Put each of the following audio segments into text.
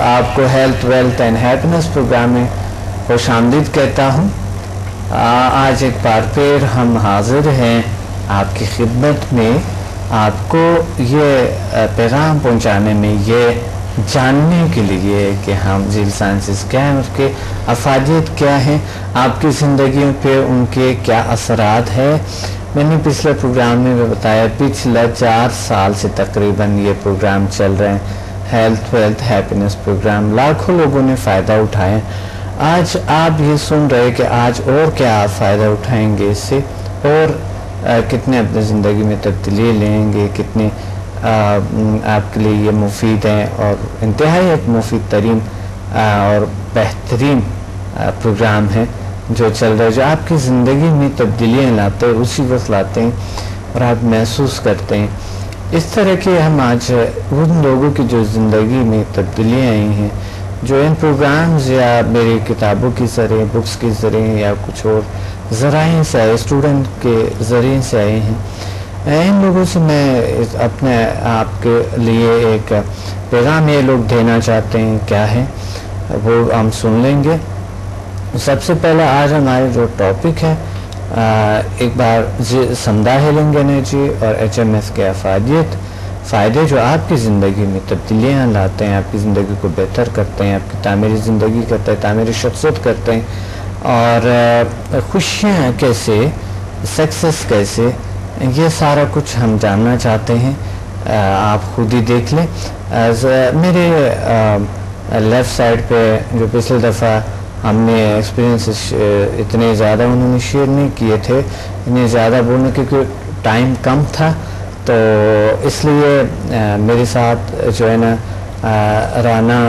آپ کو health wealth and happiness programme میں خوش آمدید کہتا ہوں۔ آج ایک بار پھر ہم حاضر ہیں آپ کی خدمت میں، آپ کو یہ پیغام پہنچانے میں، یہ جاننے کے لیے کہ ہم ذیل سائنسز کیا ہیں، اس کے افادیت کیا ہیں، آپ کی زندگیوں پہ ان کے کیا اثرات ہیں۔ میں نے پچھلے پروگرام میں بتایا، پچھلے 4 سال سے تقریباً یہ پروگرام چل رہے ہیں، ہیلتھ ویلتھ ہیپینس پروگرام، لاکھوں لوگوں نے فائدہ اٹھایا۔ آج آپ یہ سن رہے کہ آج اور کیا آپ فائدہ اٹھائیں گے اس سے، اور کتنے اپنی زندگی میں تبدیلی لیں گے، کتنے آپ کے لیے یہ مفید ہیں، اور انتہائی ایک مفید ترین اور بہترین پروگرام ہے جو چل رہا ہے، جو آپ کی زندگی میں تبدیلیاں لاتے ہیں، اسی وقت لاتے ہیں اور آپ محسوس کرتے ہیں۔ اس طرح کے ہم آج ان لوگوں کی جو زندگی میں تبدیلیاں آئی ہیں، جو ان پروگرامز یا میری کتابوں کی ذریعے، بکس کے ذریعے یا کچھ اور ذرائع سے آئے، اسٹوڈنٹ کے ذریعے سے آئے ہیں، ان لوگوں سے میں اپنے آپ کے لیے ایک پیغام یہ لوگ دینا چاہتے ہیں، کیا ہے وہ ہم سن لیں گے۔ سب سے پہلے آج ہمارے جو ٹاپک ہے، ایک بار سمدہ ہیلنگ انرجی اور HMS کے افادیت، فائدے جو آپ کی زندگی میں تبدیلیاں لاتے ہیں، آپ کی زندگی کو بہتر کرتے ہیں، آپ کی تعمیری زندگی کرتے ہیں، تعمیری شخصیت کرتے ہیں، اور خوشیاں کیسے، سکسیس کیسے، یہ سارا کچھ ہم جاننا چاہتے ہیں۔ آپ خود ہی دیکھ لیں۔ میرے لیفٹ سائڈ پہ جو پچھلی دفعہ ہم نے ایکسپیرینس اتنے زیادہ انہوں نے شیئر نہیں کیے تھے، اتنے زیادہ بولنے کیونکہ ٹائم کم تھا، تو اس لیے میرے ساتھ جو ہے نا رانا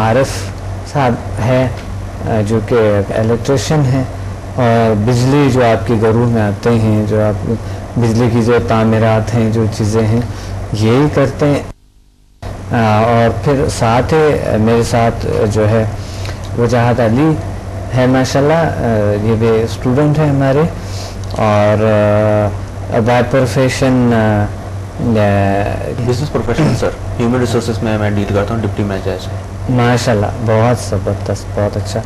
عارف صاحب ہے، جو کہ الیکٹریشین ہیں، اور بجلی جو آپ کے گھروں میں آتے ہیں، جو آپ بجلی کی جو تعمیرات ہیں، جو چیزیں ہیں، یہی کرتے ہیں۔ اور پھر ساتھ میرے ساتھ جو ہے وجاہت علی ہے، ماشاءاللہ یہ بھی اسٹوڈنٹ ہیں ہمارے، اور by profession business professional sir, human resources میں ڈیل کرتا ہوں، ڈپٹی مینیجر۔ ماشاءاللہ، بہت زبردست، بہت اچھا۔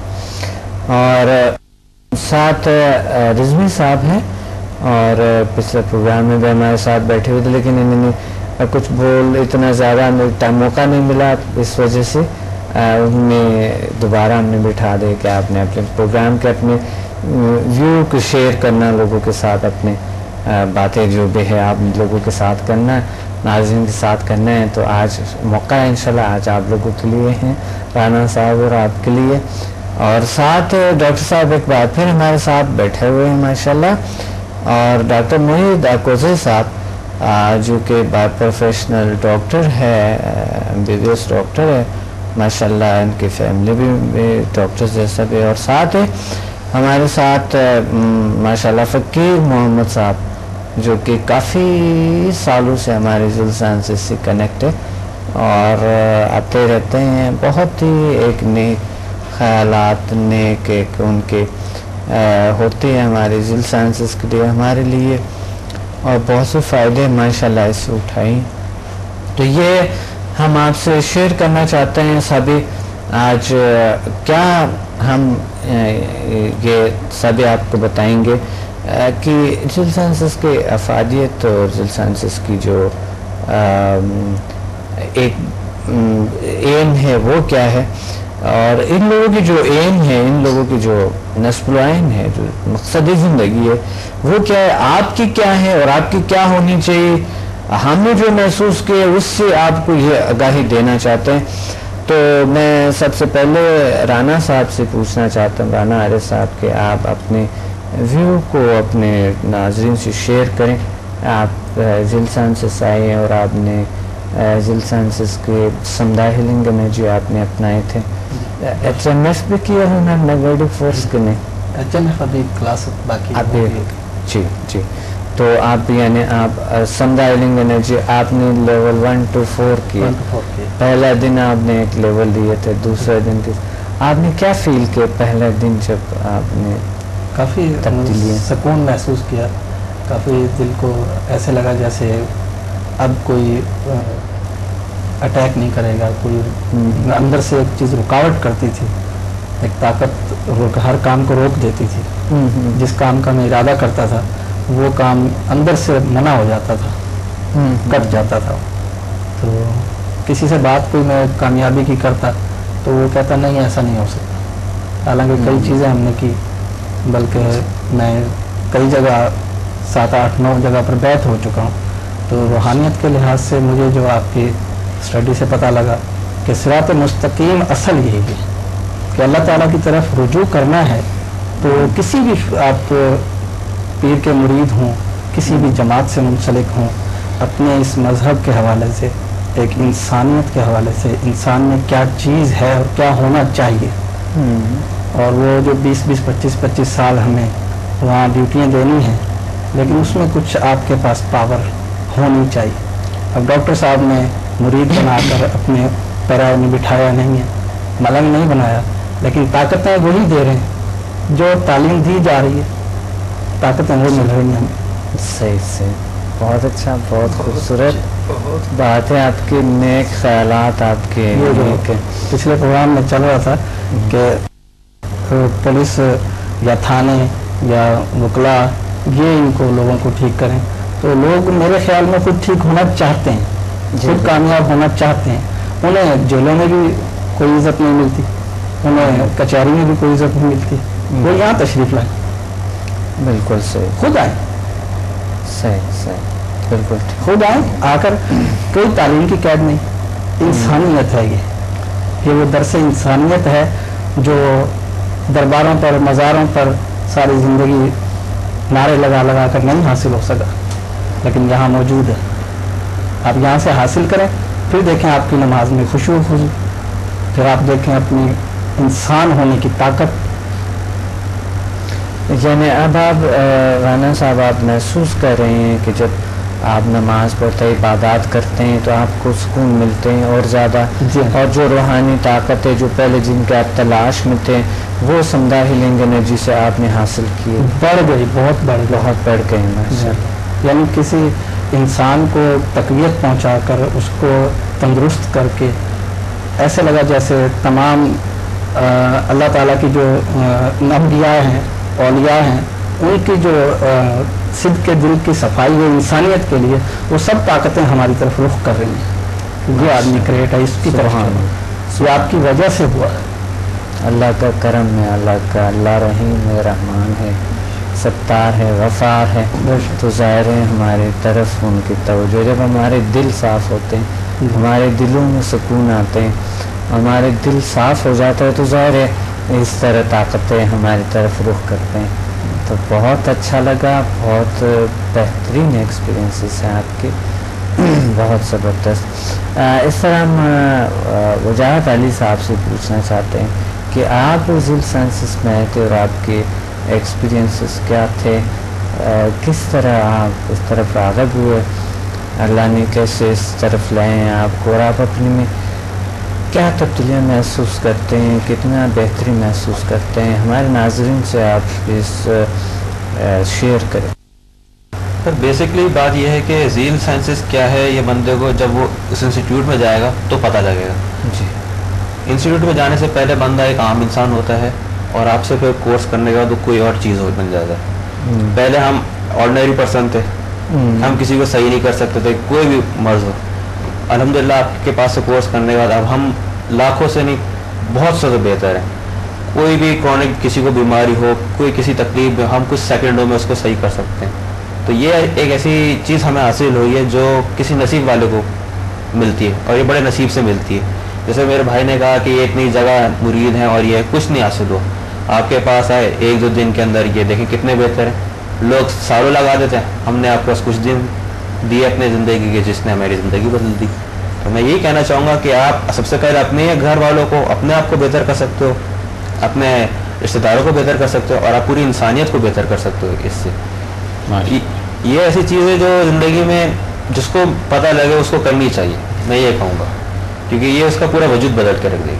اور ساتھ رضوی صاحب ہیں، اور پچھلے پروگرام میں بھی ہمارے ساتھ بیٹھے ہوئے تھے، لیکن انہوں نے کچھ اتنا زیادہ موقع نہیں ملا، اس وجہ سے انہیں دوبارہ ہم نے بٹھا دے کہ آپ نے اپنے پروگرام کے اپنے ویو کو شیئر کرنا، لوگوں کے ساتھ اپنے باتیں جو بھی ہے آپ لوگوں کے ساتھ کرنا، ناظرین کے ساتھ کرنا ہے۔ تو آج موقع ہے انشاءاللہ، آج آپ لوگوں کے لیے ہیں، رانا صاحب اور آپ کے لیے، اور ساتھ ڈاکٹر صاحب ایک بار پھر ہمارے ساتھ بیٹھے ہوئے ہیں ماشاءاللہ، اور ڈاکٹر محید اکوزے صاحب جو کہ بائی پروفیشنل ڈاکٹر ہے، MBBS ڈاکٹر ہے ماشاءاللہ، ان کی فیملی بھی ڈاکٹر جیسا بھی، اور ساتھ ہمارے ساتھ ماشاءاللہ فقیر محمد صاحب، جو کہ کافی سالوں سے ہمارے ذیل سائنسز سے کنیکٹ ہے، اور آتے رہتے ہیں، بہت ہی ایک نیک خیالات، نیک ایک ان کے ہوتے ہیں ہمارے ذیل سائنسز کے لیے، ہمارے لیے، اور بہت سے فائدے ماشاءاللہ اس سے اٹھائیں۔ تو یہ ہم آپ سے شیئر کرنا چاہتے ہیں سبھی۔ آج کیا ہم یہ سبھی آپ کو بتائیں گے کہ ذیل سائنسز کے افادیت اور ذیل سائنسز کی جو ایک ایم ہے وہ کیا ہے، اور ان لوگوں کی جو ایم ہے، ان لوگوں کی جو نصب العین ہے، جو مقصد زندگی ہے وہ کیا ہے، آپ کی کیا ہے اور آپ کی کیا ہونی چاہیے، ہم نے جو محسوس کیا اس سے آپ کو یہ آگاہی دینا چاہتے ہیں۔ تو میں سب سے پہلے رانا صاحب سے پوچھنا چاہتا ہوں، رانا عارف صاحب، کہ آپ اپنے ویو کو اپنے ناظرین سے شیئر کریں۔ آپ ذیل سائنسز آئے اور آپ نے ذیل سائنسز کے سمدہ ہیلنگ انرجی آپ نے اپنائے تھے، HMS بھی کیا ہے نا، نیگیٹو فورس کے نہیں، HMS ابھی کلاس باقی ابھی، جی جی، تو آپ یعنی آپ سمدہ ہیلنگ انرجی آپ نے لیول 1 to 4 کیا، پہلا دن آپ نے ایک لیول دیے تھے، دوسرے دن آپ نے کیا فیل کیا پہلے دن جب آپ نے؟ کافی سکون محسوس کیا، کافی دل کو ایسے لگا جیسے اب کوئی اٹیک نہیں کرے گا، کوئی اندر سے ایک چیز رکاوٹ کرتی تھی، ایک طاقت ہر کام کو روک دیتی تھی. جس کام کا میں ارادہ کرتا تھا وہ کام اندر سے منع ہو جاتا تھا، کٹ جاتا تھا. تو کسی سے بات کوئی میں کامیابی کی کرتا تو وہ کہتا نہیں ایسا نہیں ہو سکتا. حالانکہ کئی چیزیں ہم نے کی، بلکہ میں کئی جگہ 7 8 9 جگہ پر بیعت ہو چکا ہوں. تو روحانیت کے لحاظ سے مجھے جو آپ کی اسٹڈی سے پتہ لگا کہ صراط مستقیم اصل یہی ہے کہ اللہ تعالیٰ کی طرف رجوع کرنا ہے. تو کسی بھی آپ پیر کے مرید ہوں، کسی بھی جماعت سے منسلک ہوں، اپنے اس مذہب کے حوالے سے، ایک انسانیت کے حوالے سے، انسان میں کیا چیز ہے اور کیا ہونا چاہیے، اور وہ جو 20 سال ہمیں وہاں ڈیوٹیاں دینی ہیں، لیکن اس میں کچھ آپ کے پاس پاور ہونی چاہیے. اب ڈاکٹر صاحب نے مرید بنا کر اپنے پیرائے میں بٹھایا نہیں ہے، ملنگ نہیں بنایا، لیکن طاقتیں وہی دے رہے ہیں جو تعلیم دی جا رہی ہے، طاقتیں وہ مل رہی ہیں. صحیح صحیح، بہت اچھا، بہت خوبصورت بات ہے. آپ کے نیک خیالات، آپ کے پچھلے پروگرام میں چل رہا تھا کہ پولیس یا تھانے یا وکلا یہ ان کو لوگوں کو ٹھیک کریں، تو لوگ میرے خیال میں خود ٹھیک ہونا چاہتے ہیں، خود کامیاب ہونا چاہتے ہیں. انہیں جیلوں میں بھی کوئی عزت نہیں ملتی، انہیں کچہری میں بھی کوئی عزت نہیں ملتی، وہ یہاں تشریف لائیں. بالکل صحیح، خود آئیں، صحیح صحیح، بالکل خود آئیں. آ کر کوئی تعلیم کی قید نہیں، انسانیت ہے یہ وہ درس انسانیت ہے جو درباروں پر، مزاروں پر ساری زندگی نعرے لگا لگا کر نہیں حاصل ہو سکا، لیکن یہاں موجود ہے. آپ یہاں سے حاصل کریں، پھر دیکھیں آپ کی نماز میں خشوع خضوع، پھر آپ دیکھیں اپنی انسان ہونے کی طاقت. یعنی اب آپ رانا صاحب آپ محسوس کر رہے ہیں کہ جب آپ نماز پڑھتے عبادات کرتے ہیں تو آپ کو سکون ملتے ہیں اور زیادہ، اور جو روحانی طاقت ہے جو پہلے جن کے آپ تلاش میں تھے وہ سمدھا ہیلنگ انرجی سے آپ نے حاصل کیے، بڑھ گئی، بہت بڑھ گئے ماشاءاللہ. یعنی کسی انسان کو تقویت پہنچا کر، اس کو تندرست کر کے ایسے لگا جیسے تمام اللہ تعالیٰ کی جو انبیاء ہیں، اولیاء ہیں، ان کی جو صدق کے دل کی صفائی ہے انسانیت کے لیے، وہ سب طاقتیں ہماری طرف رخ کر رہی ہیں. یہ آدمی کریٹ ہے، اس کی طرف یہ آپ کی وجہ سے ہوا ہے. اللہ کا کرم ہے، اللہ رحیم ہے، رحمان ہے، ستار ہے، غفار ہے. تو ظاہر ہے ہماری طرف ان کی توجہ، جب ہمارے دل صاف ہوتے ہیں، ہمارے دلوں میں سکون آتے ہیں، ہمارے دل صاف ہو جاتا ہے، تو ظاہر ہے اس طرح طاقتیں ہماری طرف رخ کرتے ہیں. تو بہت اچھا لگا، بہت بہترین ایکسپیرینسز ہیں آپ کے، بہت زبردست. اس طرح ہم وجاہت علی صاحب سے پوچھنا چاہتے ہیں کہ آپ ذیل سائنسز میں آئے تھے اور آپ کے ایکسپیرینسز کیا تھے، کس طرح آپ اس طرف راغب ہوئے، اللہ نے کیسے اس طرف لائے ہیں آپ کو، اور آپ اپنے میں کیا تبدیلیاں محسوس کرتے ہیں، کتنا بہتری محسوس کرتے ہیں، ہمارے ناظرین سے آپ اس شیئر کریں. سر بیسکلی بات یہ ہے کہ ذیل سائنسز کیا ہے، یہ بندے کو جب وہ اس انسٹیٹیوٹ میں جائے گا تو پتہ لگے گا. جی، انسٹیٹیوٹ میں جانے سے پہلے بندہ ایک عام انسان ہوتا ہے، اور آپ سے پھر کورس کرنے کے بعد وہ کوئی اور چیز بن جاتا ہے. پہلے ہم آرڈنری پرسن تھے، ہم کسی کو صحیح نہیں کر سکتے تھے، کوئی بھی مرض ہو. الحمدللہ آپ کے پاس سے کورس کرنے کے بعد اب ہم لاکھوں سے نہیں، بہت سے بہتر ہیں. کوئی بھی کرونک کسی کو بیماری ہو، کوئی کسی تکلیف میں، ہم کچھ سیکنڈوں میں اس کو صحیح کر سکتے ہیں. تو یہ ایک ایسی چیز ہمیں حاصل ہوئی ہے جو کسی نصیب والے کو ملتی ہے، اور یہ بڑے نصیب سے ملتی ہے. جیسے میرے بھائی نے کہا کہ یہ اتنی جگہ مرید ہیں اور یہ کچھ نہیں حاصل ہو، آپ کے پاس آئے 1-2 دن کے اندر، یہ دیکھیں کتنے بہتر ہیں. لوگ سالوں لگا دیتے ہیں، ہم نے آپ کو کچھ دن دیے اپنے زندگی کے، جس نے ہماری زندگی بدل دی. تو میں یہی کہنا چاہوں گا کہ آپ سب سے پہلے اپنے گھر والوں کو، اپنے آپ کو بہتر کر سکتے ہو، اپنے رشتہ داروں کو بہتر کر سکتے ہو، اور آپ پوری انسانیت کو بہتر کر سکتے ہو. اس سے یہ ایسی چیز ہے جو زندگی میں جس کو پتہ لگے اس کو کرنی چاہیے، میں یہ کہوں گا، کیونکہ یہ اس کا پورا وجود بدل کے رکھ دے گی.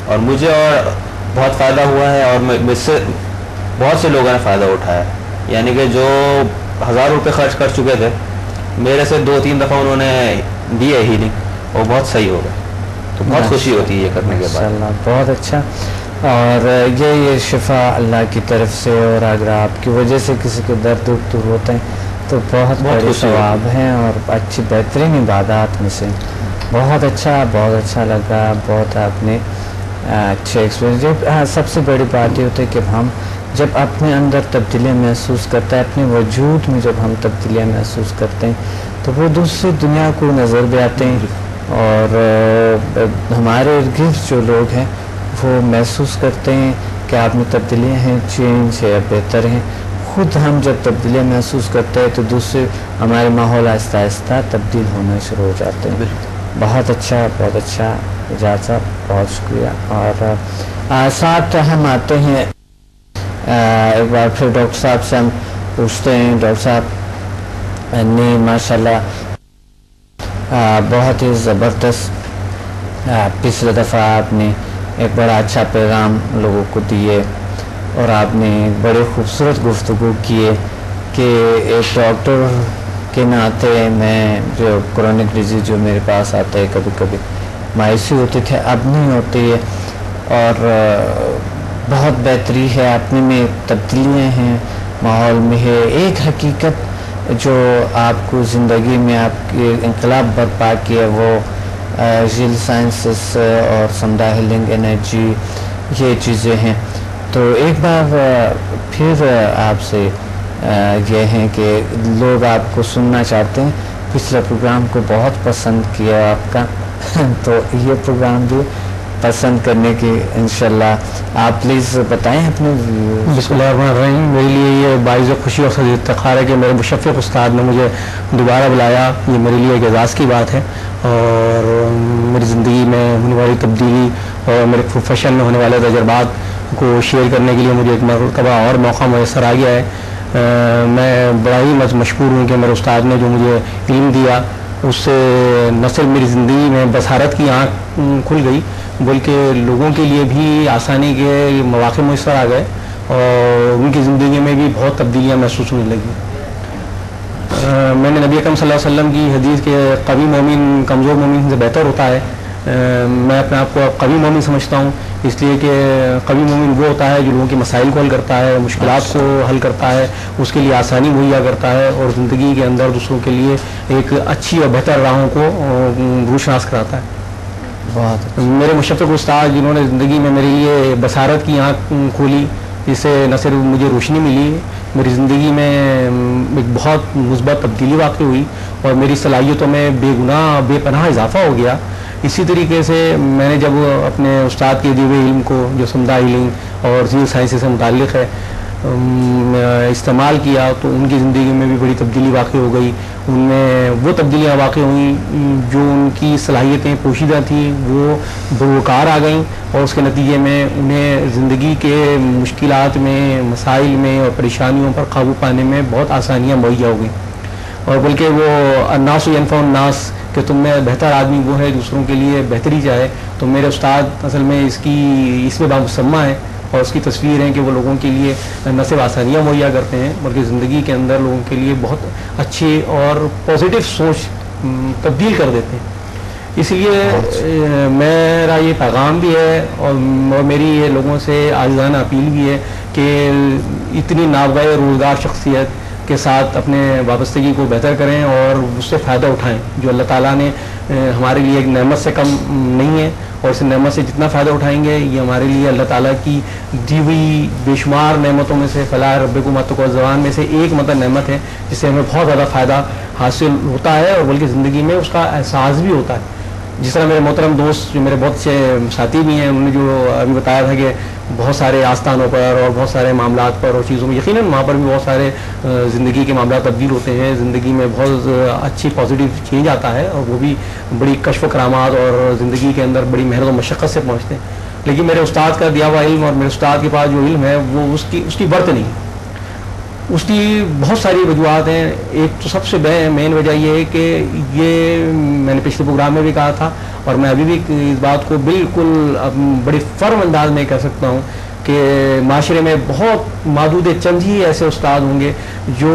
اور مجھے اور بہت فائدہ ہوا ہے، اور مجھ سے بہت سے لوگوں نے فائدہ اٹھایا. یعنی کہ جو 1000 روپے خرچ کر چکے تھے، میرے سے 2-3 دفعہ انہوں نے دیے ہیلنگ، وہ بہت صحیح ہو گئے. تو بہت خوشی ہوتی ہے یہ کرنے کے بعد. ماشاءاللہ بہت اچھا. اور یہ شفا اللہ کی طرف سے, اور اگر آپ کی وجہ سے کسی کے درد دور ہوتے ہیں تو بہت بڑے ثواب ہیں اور اچھی بہترین عبادات میں سے. بہت اچھا لگا, بہت آپ نے اچھے ایکسپیرینس. سب سے بڑی بات یہ ہوتی ہے کہ ہم جب اپنے اندر تبدیلیاں محسوس کرتے ہیں, اپنے وجود میں جب ہم تبدیلیاں محسوس کرتے ہیں تو وہ دوسری دنیا کو نظر بھی آتے ہیں, اور ہمارے ارد گرد جو لوگ ہیں وہ محسوس کرتے ہیں کہ آپ میں تبدیلیاں ہیں, چینج ہے, بہتر ہیں. خود ہم جب تبدیلیاں محسوس کرتے ہیں تو دوسرے ہمارے ماحول آہستہ آہستہ تبدیل ہونا شروع ہو جاتے ہیں. بہت اچھا اجاز صاحب, بہت شکریہ. اور ساتھ ہم آتے ہیں ایک بار پھر ڈاکٹر صاحب سے ہم پوچھتے ہیں. ڈاکٹر صاحب نے ماشاءاللہ بہت ہی زبردست پچھلے دفعہ آپ نے ایک بڑا اچھا پیغام لوگوں کو دیے, اور آپ نے ایک بڑے خوبصورت گفتگو کیے کہ ایک ڈاکٹر کے ناطے میں جو کرونک ڈیزیز جو میرے پاس آتا ہے کبھی کبھی مایوسی ہوتی تھی, اب نہیں ہوتی ہے, اور بہت بہتری ہے, اپنے میں تبدیلیاں ہیں, ماحول میں ہے. ایک حقیقت جو آپ کو زندگی میں آپ کے انقلاب برپا کیا وہ جیل سائنسز اور سمدھا ہیلنگ انرجی, یہ چیزیں ہیں. تو ایک بار پھر آپ سے یہ ہیں کہ لوگ آپ کو سننا چاہتے ہیں. پچھلا پروگرام کو بہت پسند کیا آپ کا, تو یہ پروگرام بھی پسند کرنے کی انشاءاللہ آپ پلیز بتائیں اپنے. بسم اللہ الرحمن الرحیم. میرے لیے یہ باعث خوشی اور صدر افتخار ہے کہ میرے مشفق استاد نے مجھے دوبارہ بلایا. یہ میرے لیے ایک اعزاز کی بات ہے, اور میری زندگی میں ہونے والی تبدیلی اور میرے پروفیشن میں ہونے والے تجربات کو شیئر کرنے کے لیے مجھے ایک مرتبہ اور موقع میسر آ گیا ہے. میں بڑا ہی مشکور ہوں کہ میرے استاد نے جو مجھے علم دیا اس سے نہ صرف میری زندگی میں بصارت کی آنکھ کھل گئی بلکہ لوگوں کے لیے بھی آسانی کے مواقع میسر آ گئے, اور ان کی زندگی میں بھی بہت تبدیلیاں محسوس ہونے لگی. میں نے نبی اکرم صلی اللہ علیہ وسلم کی حدیث کے قوی مومن کمزور مومن سے بہتر ہوتا ہے, میں اپنے آپ کو قوی مومن سمجھتا ہوں, اس لیے کہ قوی مومن وہ ہوتا ہے جو لوگوں کے مسائل کو حل کرتا ہے, مشکلات کو حل کرتا ہے, اس کے لیے آسانی مہیا کرتا ہے, اور زندگی کے اندر دوسروں کے لیے ایک اچھی اور بہتر راہوں کو روشناس کراتا ہے. بہت میرے مشفق استاد جنہوں نے زندگی میں میرے لیے بصارت کی آنکھ کھولی, جس سے نہ صرف مجھے روشنی ملی, میری زندگی میں ایک بہت مثبت تبدیلی واقع ہوئی, اور میری صلاحیتوں میں بے گناہ بے پناہ اضافہ ہو گیا. اسی طریقے سے میں نے جب اپنے استاد کے دیے ہوئے علم کو جو سمدھا ہیلنگ اور زیل سائنس سے متعلق ہے استعمال کیا تو ان کی زندگی میں بھی بڑی تبدیلی واقع ہو گئی. ان میں وہ تبدیلیاں واقع ہوئیں جو ان کی صلاحیتیں پوشیدہ تھیں وہ بروکار آ گئیں, اور اس کے نتیجے میں انہیں زندگی کے مشکلات میں, مسائل میں اور پریشانیوں پر قابو پانے میں بہت آسانیاں مہیا ہو گئیں. اور بلکہ وہ الناس ینفع الناس کہ تم میں بہتر آدمی وہ ہے دوسروں کے لیے بہتری چاہے, تو میرے استاد اصل میں اس میں بامسمہ ہے, اور اس کی تصویر ہے کہ وہ لوگوں کے لیے نہ صرف آسانیاں مہیا کرتے ہیں بلکہ زندگی کے اندر لوگوں کے لیے بہت اچھی اور پازیٹیو سوچ تبدیل کر دیتے ہیں. اس لیے میرا یہ پیغام بھی ہے اور میری یہ لوگوں سے عاجزانہ اپیل بھی ہے کہ اتنی نابغہ روزگار شخصیت کے ساتھ اپنے وابستگی کو بہتر کریں اور اس سے فائدہ اٹھائیں. جو اللہ تعالیٰ نے ہمارے لیے ایک نعمت سے کم نہیں ہے, اور اس نعمت سے جتنا فائدہ اٹھائیں گے یہ ہمارے لیے اللہ تعالیٰ کی دی ہوئی بے شمار نعمتوں میں سے فلاح ربکم اتقوا زبان میں سے ایک نعمت ہے جس سے ہمیں بہت زیادہ فائدہ حاصل ہوتا ہے, اور بلکہ زندگی میں اس کا احساس بھی ہوتا ہے. جس طرح میرے محترم دوست جو میرے بہت سے ساتھی بھی ہیں انہوں نے جو ابھی بتایا تھا کہ بہت سارے آستانوں پر اور بہت سارے معاملات پر اور چیزوں میں, یقیناً وہاں پر بھی بہت سارے زندگی کے معاملات تبدیل ہوتے ہیں, زندگی میں بہت اچھی پازیٹیو چینج آتا ہے, اور وہ بھی بڑی کشف و کرامات اور زندگی کے اندر بڑی محنت و مشقت سے پہنچتے ہیں. لیکن میرے استاد کا دیا ہوا علم اور میرے استاد کے پاس جو علم ہے وہ اس کی برت نہیں. اس کی بہت ساری وجوہات ہیں. ایک تو سب سے مین وجہ یہ ہے کہ یہ میں نے پچھلے پروگرام میں بھی کہا تھا اور میں ابھی بھی اس بات کو بالکل بڑی فرم انداز میں کہہ سکتا ہوں کہ معاشرے میں بہت محدود چند ہی ایسے استاد ہوں گے جو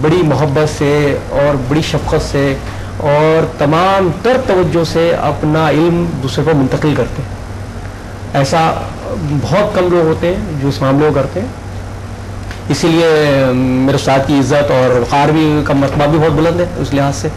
بڑی محبت سے اور بڑی شفقت سے اور تمام تر توجہ سے اپنا علم دوسرے کو منتقل کرتے ہیں. ایسا بہت کم لوگ ہوتے ہیں جو اس معاملے کو کرتے ہیں. اسی لیے میرے استاد کی عزت اور وقار بھی کا مرتبہ بھی بہت بلند ہے اس لحاظ سے.